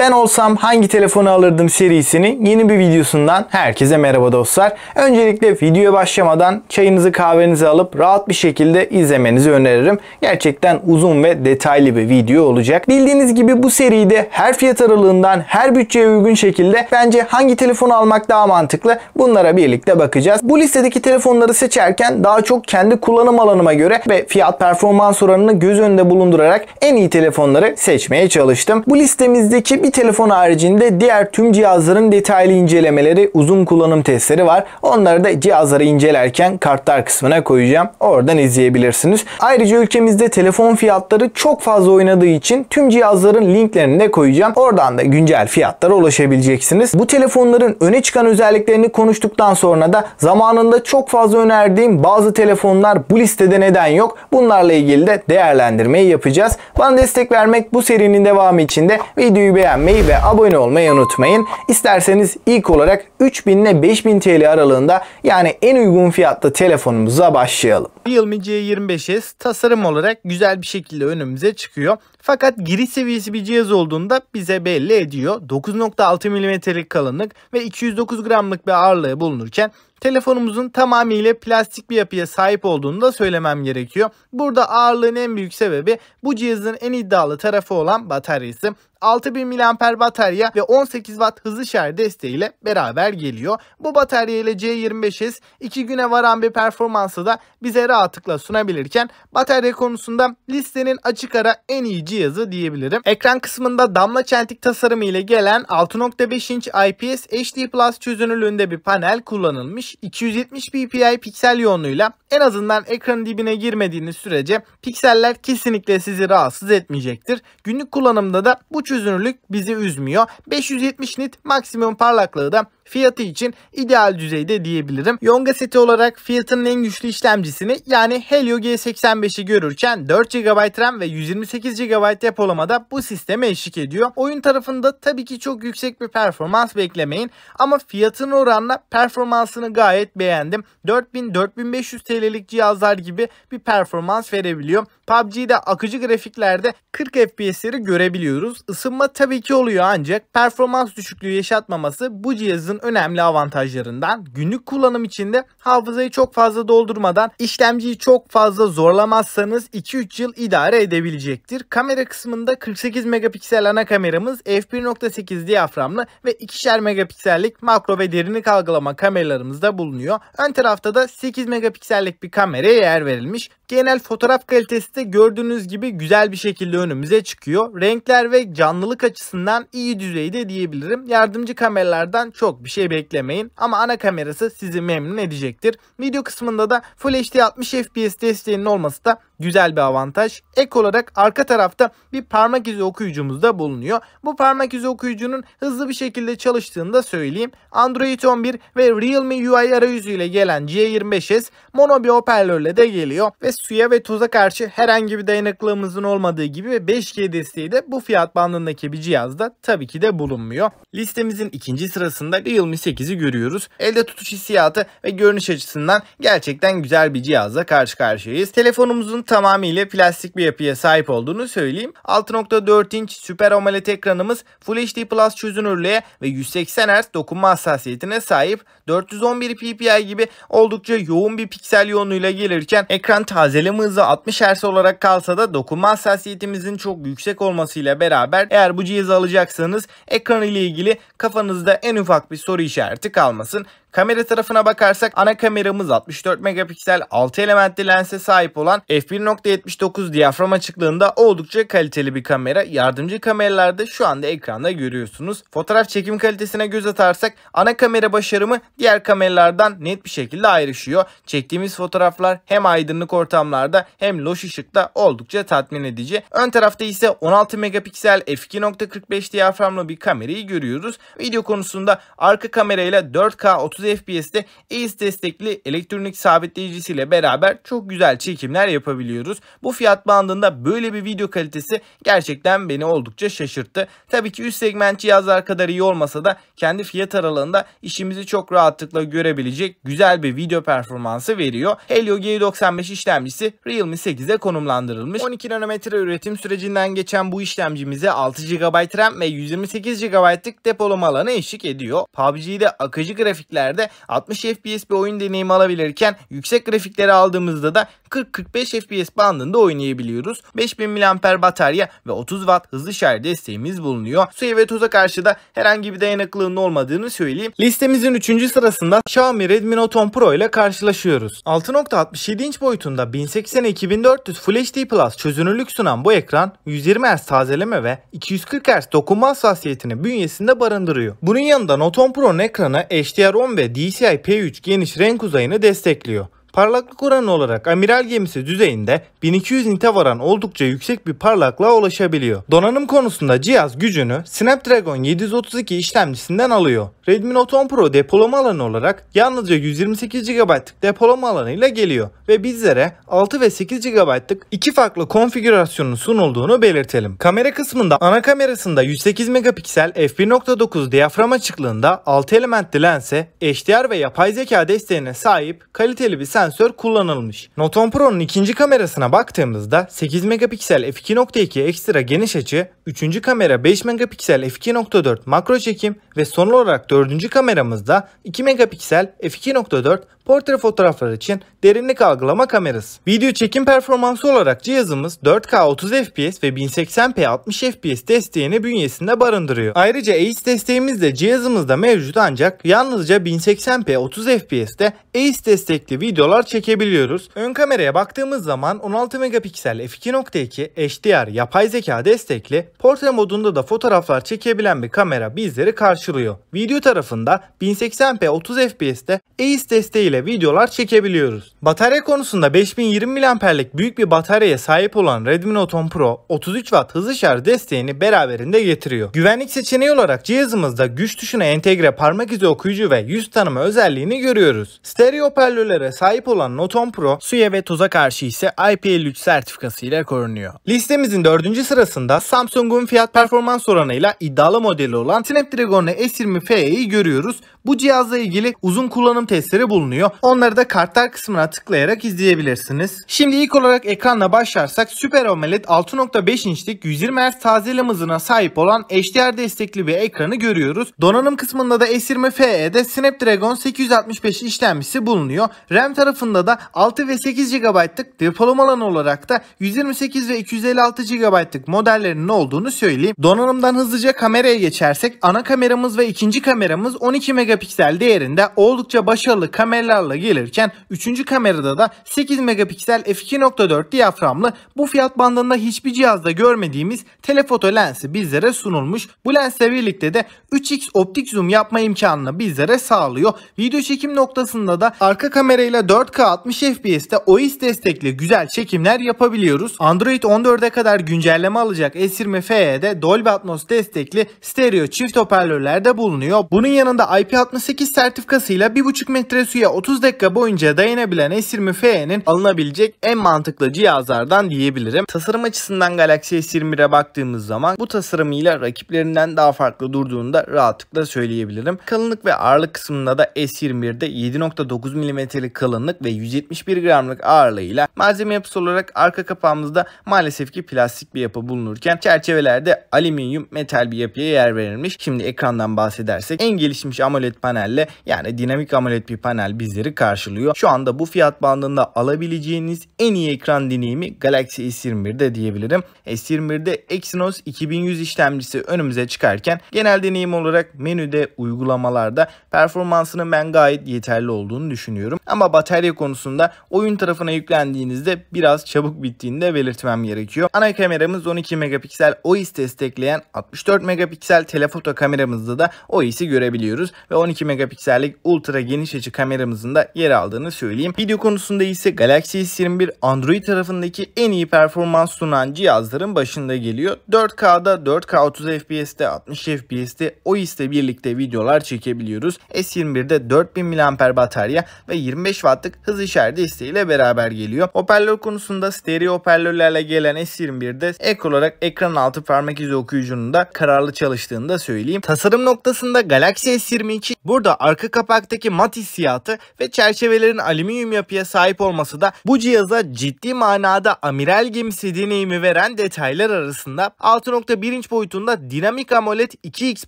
Ben olsam hangi telefonu alırdım serisinin yeni bir videosundan herkese merhaba dostlar. Öncelikle videoya başlamadan çayınızı kahvenizi alıp rahat bir şekilde izlemenizi öneririm. Gerçekten uzun ve detaylı bir video olacak. Bildiğiniz gibi bu seride her fiyat aralığından her bütçeye uygun şekilde bence hangi telefonu almak daha mantıklı bunlara birlikte bakacağız. Bu listedeki telefonları seçerken daha çok kendi kullanım alanıma göre ve fiyat performans oranını göz önünde bulundurarak en iyi telefonları seçmeye çalıştım. Bu listemizdeki bir telefon haricinde diğer tüm cihazların detaylı incelemeleri, uzun kullanım testleri var. Onları da cihazları incelerken kartlar kısmına koyacağım. Oradan izleyebilirsiniz. Ayrıca ülkemizde telefon fiyatları çok fazla oynadığı için tüm cihazların linklerini de koyacağım. Oradan da güncel fiyatlara ulaşabileceksiniz. Bu telefonların öne çıkan özelliklerini konuştuktan sonra da zamanında çok fazla önerdiğim bazı telefonlar bu listede neden yok? Bunlarla ilgili de değerlendirmeyi yapacağız. Bana destek vermek bu serinin devamı için de videoyu beğenmeyi ve abone olmayı unutmayın. İsterseniz ilk olarak 3000 ile 5000 TL aralığında yani en uygun fiyatlı telefonumuza başlayalım. Realme C25s tasarım olarak güzel bir şekilde önümüze çıkıyor. Fakat giriş seviyesi bir cihaz olduğunda bize belli ediyor. 9.6 mm'lik kalınlık ve 209 gramlık bir ağırlığı bulunurken telefonumuzun tamamıyla plastik bir yapıya sahip olduğunu da söylemem gerekiyor. Burada ağırlığın en büyük sebebi bu cihazın en iddialı tarafı olan bataryası. 6000 mAh batarya ve 18 Watt hızlı şarj desteğiyle beraber geliyor. Bu batarya ile C25s 2 güne varan bir performansı da bize rahatlıkla sunabilirken batarya konusunda listenin açık ara en iyi cihazı diyebilirim. Ekran kısmında damla çentik tasarımı ile gelen 6.5 inç IPS HD Plus çözünürlüğünde bir panel kullanılmış. 270 ppi piksel yoğunluğuyla en azından ekranın dibine girmediğiniz sürece pikseller kesinlikle sizi rahatsız etmeyecektir. Günlük kullanımda da bu çözünürlük bizi üzmüyor. 570 nit maksimum parlaklığı da fiyatı için ideal düzeyde diyebilirim. Yonga seti olarak fiyatının en güçlü işlemcisini yani Helio G85'i görürken 4 GB RAM ve 128 GB depolamada bu sisteme eşlik ediyor. Oyun tarafında tabii ki çok yüksek bir performans beklemeyin ama fiyatın oranla performansını gayet beğendim. 4000-4500 TL'lik cihazlar gibi bir performans verebiliyor. PUBG'de akıcı grafiklerde 40 FPS'leri görebiliyoruz. Isınma tabii ki oluyor ancak performans düşüklüğü yaşatmaması bu cihazın önemli avantajlarından. Günlük kullanım içinde hafızayı çok fazla doldurmadan işlemciyi çok fazla zorlamazsanız 2-3 yıl idare edebilecektir. Kamera kısmında 48 megapiksel ana kameramız, f1.8 diyaframlı ve 2'şer megapiksellik makro ve derinlik algılama kameralarımız da bulunuyor. Ön tarafta da 8 megapiksellik bir kameraya yer verilmiş. Genel fotoğraf kalitesi de gördüğünüz gibi güzel bir şekilde önümüze çıkıyor. Renkler ve canlılık açısından iyi düzeyde diyebilirim. Yardımcı kameralardan çok bir şey beklemeyin ama ana kamerası sizi memnun edecektir. Video kısmında da Full HD 60 FPS desteğinin olması da güzel bir avantaj. Ek olarak arka tarafta bir parmak izi okuyucumuz da bulunuyor. Bu parmak izi okuyucunun hızlı bir şekilde çalıştığını da söyleyeyim. Android 11 ve Realme UI arayüzüyle gelen C25s mono bir hoparlörle de geliyor ve suya ve toza karşı herhangi bir dayanıklılığımızın olmadığı gibi ve 5G desteği de bu fiyat bandındaki bir cihazda tabii ki de bulunmuyor. Listemizin ikinci sırasında Realme 8'i görüyoruz. Elde tutuş hissiyatı ve görünüş açısından gerçekten güzel bir cihazla karşı karşıyayız. Telefonumuzun tamamıyla plastik bir yapıya sahip olduğunu söyleyeyim. 6.4 inç Super AMOLED ekranımız Full HD Plus çözünürlüğe ve 180 Hz dokunma hassasiyetine sahip. 411 ppi gibi oldukça yoğun bir piksel yoğunluğuyla gelirken ekran tazeleme hızı 60 Hz olarak kalsa da dokunma hassasiyetimizin çok yüksek olmasıyla beraber eğer bu cihazı alacaksanız ekran ile ilgili kafanızda en ufak bir soru işareti kalmasın. Kamera tarafına bakarsak ana kameramız 64 megapiksel 6 elementli lense sahip olan f1.79 diyafram açıklığında oldukça kaliteli bir kamera. Yardımcı kameralarda şu anda ekranda görüyorsunuz. Fotoğraf çekim kalitesine göz atarsak ana kamera başarımı diğer kameralardan net bir şekilde ayrışıyor. Çektiğimiz fotoğraflar hem aydınlık ortamlarda hem loş ışıkta oldukça tatmin edici. Ön tarafta ise 16 megapiksel f2.45 diyaframlı bir kamerayı görüyoruz. Video konusunda arka kamerayla 4K 30 30 FPS'te EIS destekli elektronik sabitleyicisiyle beraber çok güzel çekimler yapabiliyoruz. Bu fiyat bandında böyle bir video kalitesi gerçekten beni oldukça şaşırttı. Tabii ki üst segment cihazlar kadar iyi olmasa da kendi fiyat aralığında işimizi çok rahatlıkla görebilecek güzel bir video performansı veriyor. Helio G95 işlemcisi Realme 8'e konumlandırılmış. 12 nanometre üretim sürecinden geçen bu işlemcimize 6 GB RAM ve 128 GB'lık depolama alanı eşlik ediyor. PUBG'de akıcı grafiklerde 60 FPS bir oyun deneyimi alabilirken yüksek grafikleri aldığımızda da 40-45 FPS bandında oynayabiliyoruz. 5000 mAh batarya ve 30 Watt hızlı şarj desteğimiz bulunuyor. Suya ve toza karşı da herhangi bir dayanıklılığının olmadığını söyleyeyim. Listemizin 3. sırasında Xiaomi Redmi Note 10 Pro ile karşılaşıyoruz. 6.67 inç boyutunda 1080x2400 Full HD Plus çözünürlük sunan bu ekran 120 Hz tazeleme ve 240 Hz dokunma hassasiyetini bünyesinde barındırıyor. Bunun yanında Note 10 Pro'nun ekranı HDR10 ve DCI-P3 geniş renk uzayını destekliyor. Parlaklık oranı olarak amiral gemisi düzeyinde 1200 nite varan oldukça yüksek bir parlaklığa ulaşabiliyor. Donanım konusunda cihaz gücünü Snapdragon 732 işlemcisinden alıyor. Redmi Note 10 Pro depolama alanı olarak yalnızca 128 GB'lık depolama alanıyla geliyor ve bizlere 6 ve 8 GB'lık iki farklı konfigürasyonun sunulduğunu belirtelim. Kamera kısmında ana kamerasında 108 megapiksel f1.9 diyafram açıklığında 6 elementli lense, HDR ve yapay zeka desteğine sahip kaliteli bir sensör kullanılmış. Note 10 Pro'nun ikinci kamerasına baktığımızda 8 megapiksel f2.2 ekstra geniş açı, 3. kamera 5 megapiksel f2.4 makro çekim ve son olarak 4. kameramızda 2 megapiksel f2.4 portre fotoğraflar için derinlik algılama kamerası. Video çekim performansı olarak cihazımız 4K 30 FPS ve 1080p 60 FPS desteğini bünyesinde barındırıyor. Ayrıca EIS desteğimiz de cihazımızda mevcut ancak yalnızca 1080p 30 FPS'te EIS destekli videolar çekebiliyoruz. Ön kameraya baktığımız zaman 16 megapiksel f2.2 HDR yapay zeka destekli portre modunda da fotoğraflar çekebilen bir kamera bizleri karşılıyor. Video tarafında 1080p 30 FPS'te EIS desteğiyle videolar çekebiliyoruz. Batarya konusunda 5020 mAh'lik büyük bir bataryaya sahip olan Redmi Note 10 Pro 33 Watt hızlı şarj desteğini beraberinde getiriyor. Güvenlik seçeneği olarak cihazımızda güç tuşuna entegre parmak izi okuyucu ve yüz tanıma özelliğini görüyoruz. Stereo hoparlörlere sahip olan Note 10 Pro suya ve toza karşı ise IP53 sertifikası ile korunuyor. Listemizin 4. sırasında Samsung'un fiyat performans oranıyla iddialı modeli olan Snapdragon S20 FE'yi görüyoruz. Bu cihazla ilgili uzun kullanım testleri bulunuyor. Onları da kartlar kısmına tıklayarak izleyebilirsiniz. Şimdi ilk olarak ekranla başlarsak Super AMOLED 6.5 inçlik 120 Hz tazeleme hızına sahip olan HDR destekli bir ekranı görüyoruz. Donanım kısmında da S20 FE'de Snapdragon 865 işlemcisi bulunuyor. RAM tarafında da 6 ve 8 GB'lık depolama alanı olarak da 128 ve 256 GB'lık modellerinin olduğunu söyleyeyim. Donanımdan hızlıca kameraya geçersek ana kameramız ve ikinci kameramız 12 megapiksel değerinde oldukça başarılı kameralarla gelirken 3. kamerada da 8 megapiksel f2.4 diyaframlı bu fiyat bandında hiçbir cihazda görmediğimiz telefoto lensi bizlere sunulmuş. Bu lensle birlikte de 3x optik zoom yapma imkanını bizlere sağlıyor. Video çekim noktasında da arka kamerayla 4K 60 FPS'te OIS destekli güzel çekimler yapabiliyoruz. Android 14'e kadar güncelleme alacak S20 FE'de Dolby Atmos destekli stereo çift hoparlörlerde bulunuyor. Bunun yanında IP68 sertifikasıyla 1,5 metre suya 30 dakika boyunca dayanabilen S20 FE'nin alınabilecek en mantıklı cihazlardan diyebilirim. Tasarım açısından Galaxy S21'e baktığımız zaman bu tasarımıyla rakiplerinden daha farklı durduğunu da rahatlıkla söyleyebilirim. Kalınlık ve ağırlık kısmında da S21'de 7.9 mm'lik kalınlık ve 171 gramlık ağırlığıyla malzeme yapısı olarak arka kapağımızda maalesef ki plastik bir yapı bulunurken çerçevelerde alüminyum metal bir yapıya yer verilmiş. Şimdi ekrandan bahsedersek en gelişmiş AMOLED panelle yani dinamik AMOLED bir panel bizleri karşılıyor. Şu anda bu fiyat bandında alabileceğiniz en iyi ekran deneyimi Galaxy S21'de diyebilirim. S21'de Exynos 2100 işlemcisi önümüze çıkarken genel deneyim olarak menüde, uygulamalarda performansının ben gayet yeterli olduğunu düşünüyorum. Ama batarya konusunda oyun tarafına yüklendiğinizde biraz çabuk bittiğini de belirtmem gerekiyor. Ana kameramız 12 megapiksel OIS destekleyen 64 megapiksel telefoto kameramızda da OIS'i görebiliyoruz ve 12 megapiksellik ultra geniş açı kameramızın da yer aldığını söyleyeyim. Video konusunda ise Galaxy S21 Android tarafındaki en iyi performans sunan cihazların başında geliyor. 4K'da, 4K 30 FPS'te, 60 FPS'te OIS'le birlikte videolar çekebiliyoruz. S21'de 4000 mAh batarya ve 25 Watt'lık hız işareti desteğiyle beraber geliyor. Hoparlör konusunda stereo hoparlörlerle gelen S21'de ek olarak ekran altı parmak izi okuyucunun da kararlı çalıştığını da söyleyeyim. Tasarım noktasında Galaxy S22 burada arka kapaktaki mat hissiyatı ve çerçevelerin alüminyum yapıya sahip olması da bu cihaza ciddi manada amiral gemisi deneyimi veren detaylar arasında. 6.1 inç boyutunda dinamik AMOLED 2X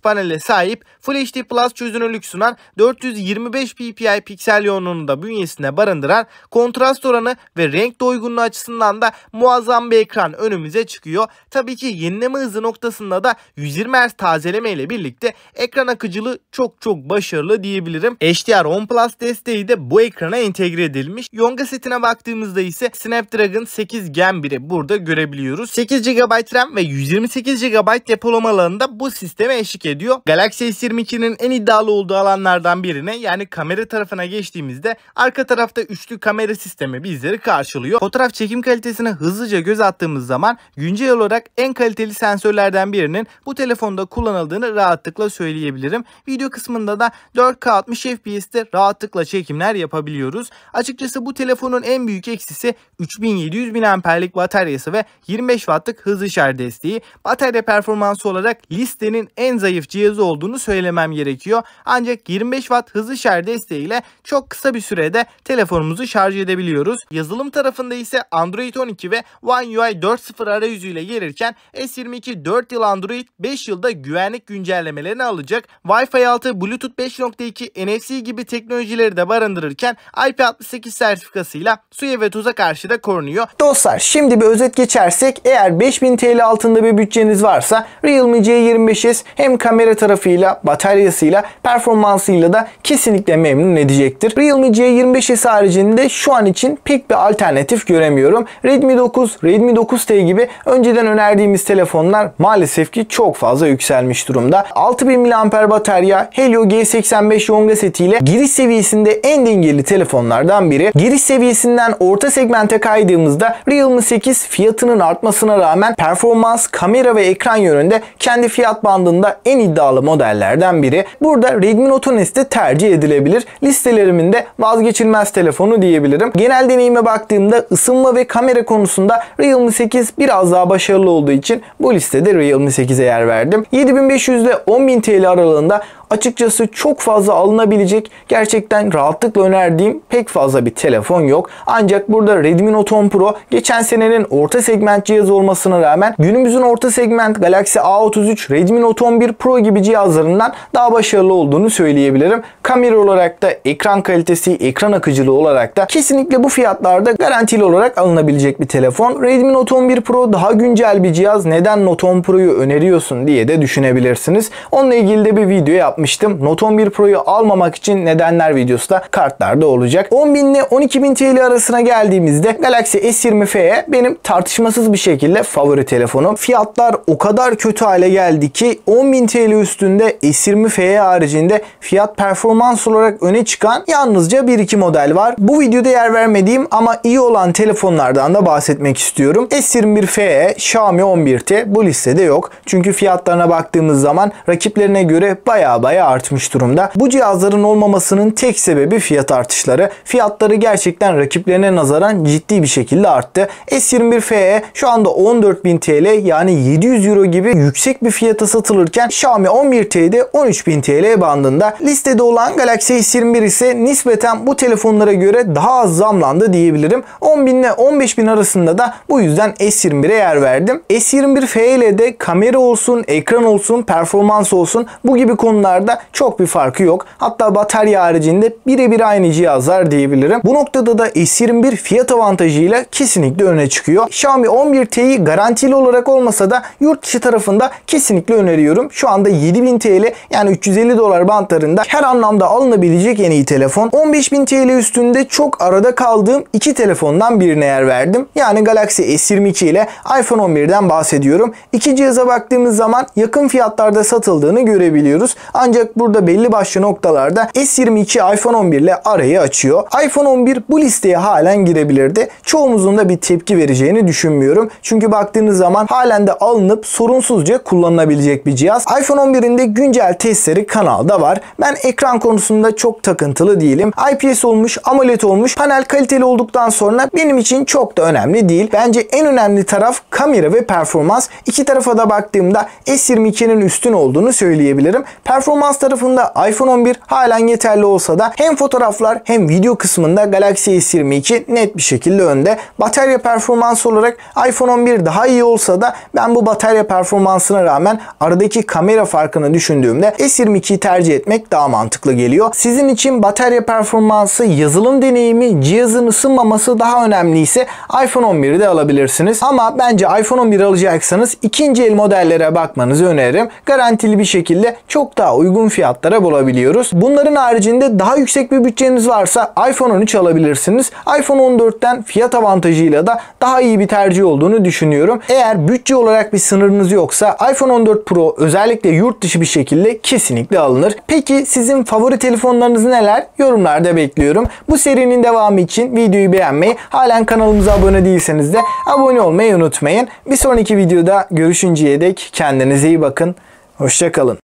panele sahip Full HD Plus çözünürlük sunan 425 ppi piksel yoğunluğunu da bünyesinde barındıran kontrast oranı ve renk doygunluğu açısından da muazzam bir ekran önümüze çıkıyor. Tabii ki yenileme hızı noktasında da 120 Hz tazeleme ile birlikte ekran akıcılığı çok başarılı diyebilirim. HDR10 Plus desteği de bu ekrana entegre edilmiş. Yonga setine baktığımızda ise Snapdragon 8 Gen 1'i burada görebiliyoruz. 8 GB RAM ve 128 GB depolama alanında bu sisteme eşlik ediyor. Galaxy S22'nin en iddialı olduğu alanlardan birine, yani kamera tarafına geçtiğimizde arka tarafta üçlü kamera sistemi bizleri karşılıyor. Fotoğraf çekim kalitesine hızlıca göz attığımız zaman güncel olarak en kaliteli sensörlerden birinin bu telefonda kullanıldığını rahatlıkla söyleyebilirim. Video kısmında da 4K 60 FPS'te rahatlıkla çekimler yapabiliyoruz. Açıkçası bu telefonun en büyük eksisi 3700 mAh'lik bataryası ve 25 Watt'lık hız işareti desteği. Batarya performansı olarak listenin en zayıf cihazı olduğunu söylemem gerekiyor. Ancak 25 Watt hız işareti desteğiyle çok kısa bir sürede telefonumuzu şarj edebiliyoruz. Yazılım tarafında ise Android 12 ve One UI 4.0 arayüzüyle gelirken S22 4 yıl Android, 5 yılda güvenlik güncellemelerini alacak. Wi-Fi 6, Bluetooth 5.2, NFC gibi teknolojileri de barındırırken IP68 sertifikasıyla suya ve tuza karşı da korunuyor. Dostlar, şimdi bir özet geçersek, eğer 5000 TL altında bir bütçeniz varsa Realme C25s hem kamera tarafıyla, bataryasıyla, performansıyla da kesinlikle memnun edecektir. Realme C25s haricinde şu an için pek bir alternatif göremiyorum. Redmi 9, Redmi 9T gibi önceden önerdiğimiz telefonlar maalesef ki çok fazla yükselmiş durumda. 6000 mAh batarya, Helio G85 Yonga setiyle giriş seviyesinde en dengeli telefonlardan biri. Giriş seviyesinden orta segmente kaydığımızda Realme 8 fiyatının artmasına rağmen performans, kamera ve ekran yönünde kendi fiyat bandında en iddialı modellerden biri. Burada Redmi Note N de tercih edilebilir. Listelerimin de vazgeçilmez telefonu diyebilirim. Genel deneyime baktığımda ısınma ve kamera konusunda Realme 8 biraz daha başarılı olduğu için bu listede Realme 8'e yer verdim. 7500 ile 10.000 TL aralığında açıkçası çok fazla alınabilecek, gerçekten rahatlıkla önerdiğim pek fazla bir telefon yok. Ancak burada Redmi Note 10 Pro geçen senenin orta segment cihazı olmasına rağmen günümüzün orta segment Galaxy A33, Redmi Note 11 Pro gibi cihazlarından daha başarılı olduğunu söyleyebilirim. Kamera olarak da, ekran kalitesi, ekran akıcılığı olarak da kesinlikle bu fiyatlarda garantili olarak alınabilecek bir telefon. Redmi Note 11 Pro daha güncel bir cihaz. Neden Note 10 Pro'yu öneriyorsun diye de düşünebilirsiniz. Onunla ilgili de bir video yapmıştım. Note 11 Pro'yu almamak için nedenler videosu da kartlarda olacak. 10.000 ile 12.000 TL arasına geldiğimizde Galaxy S20 FE benim tartışmasız bir şekilde favori telefonum. Fiyatlar o kadar kötü hale geldi ki 10.000 TL üstünde S20 FE haricinde fiyat performans olarak öne çıkan yalnızca 1-2 model var. Bu videoda yer vermediğim ama iyi olan telefonlardan da bahsetmek istiyorum. S21 FE, Xiaomi 11T bu listede yok. Çünkü fiyatlarına baktığımız zaman rakiplerine göre bayağı artmış durumda. Bu cihazların olmamasının tek sebebi fiyat artışları. Fiyatları gerçekten rakiplerine nazaran ciddi bir şekilde arttı. S21 FE şu anda 14.000 TL, yani 700 Euro gibi yüksek bir fiyata satılırken Xiaomi 11T'de 13.000 TL bandında. Listede olan Galaxy S21 ise nispeten bu telefonlara göre daha az zamlandı diyebilirim. 10.000 ile 15.000 arasında da bu yüzden S21'e yer verdim. S21 FE ile de kamera olsun, ekran olsun, performans olsun bu gibi konularda çok bir farkı yok. Hatta batarya haricinde birebir aynı cihazlar diyebilirim. Bu noktada da S21 fiyat avantajıyla kesinlikle öne çıkıyor. Xiaomi 11T'yi garantili olarak olmasa da yurt dışı tarafında kesinlikle öneriyorum. Şu anda 7.000 TL, yani 350 dolar bantlarında her anlamda alınabilecek en iyi telefon. 15.000 TL üstünde çok arada kaldığım iki telefondan birine yer verdim. Yani Galaxy S22 ile iPhone 11'den bahsediyorum. İki cihaza baktığımız zaman yakın fiyatlarda satıldığını görebiliyoruz. Ancak burada belli başlı noktalarda S22 iPhone 11 ile arayı açıyor. iPhone 11 bu listeye halen girebilirdi. Çoğumuzun da bir tepki vereceğini düşünmüyorum. Çünkü baktığınız zaman halen de alınıp sorunsuzca kullanılabilecek bir cihaz. iPhone 11'in de güncel testleri kanalda var. Ben ekran konusunda çok takıntılı değilim. IPS olmuş, AMOLED olmuş, panel kaliteli olduktan sonra benim için çok da önemli değil. Bence en önemli taraf kamera ve performans. İki tarafa da baktığımda S22'nin üstün olduğunu söyleyebilirim. Performans tarafında iPhone 11 halen yeterli olsa da hem fotoğraflar hem video kısmında Galaxy S22 net bir şekilde önde. Batarya performansı olarak iPhone 11 daha iyi olsa da ben bu batarya performansına rağmen aradaki kamera farkını düşündüğümde S22'yi tercih etmek daha mantıklı geliyor. Sizin için batarya performansı, yazılım deneyimi, cihazın ısınmaması daha önemliyse iPhone 11'i de alabilirsiniz. Ama bence iPhone 11 alacaksanız ikinci el modellere bakmanızı öneririm. Garantili bir şekilde çok daha uygun fiyatlara bulabiliyoruz. Bunların haricinde daha yüksek bir bütçeniz varsa iPhone 13 alabilirsiniz. iPhone 14'ten fiyat avantajıyla da daha iyi bir tercih olduğunu düşünüyorum. Eğer bütçe olarak bir sınırınız yoksa iPhone 14 Pro özellikle yurt dışı bir şekilde kesinlikle alınır. Peki sizin favori telefonlarınız neler? Yorumlarda bekliyorum. Bu serinin devamı için videoyu beğenmeyi, halen kanalımıza abone değilseniz de abone olmayı unutmayın. Bir sonraki videoda görüşünceye dek kendinize iyi bakın. Hoşça kalın.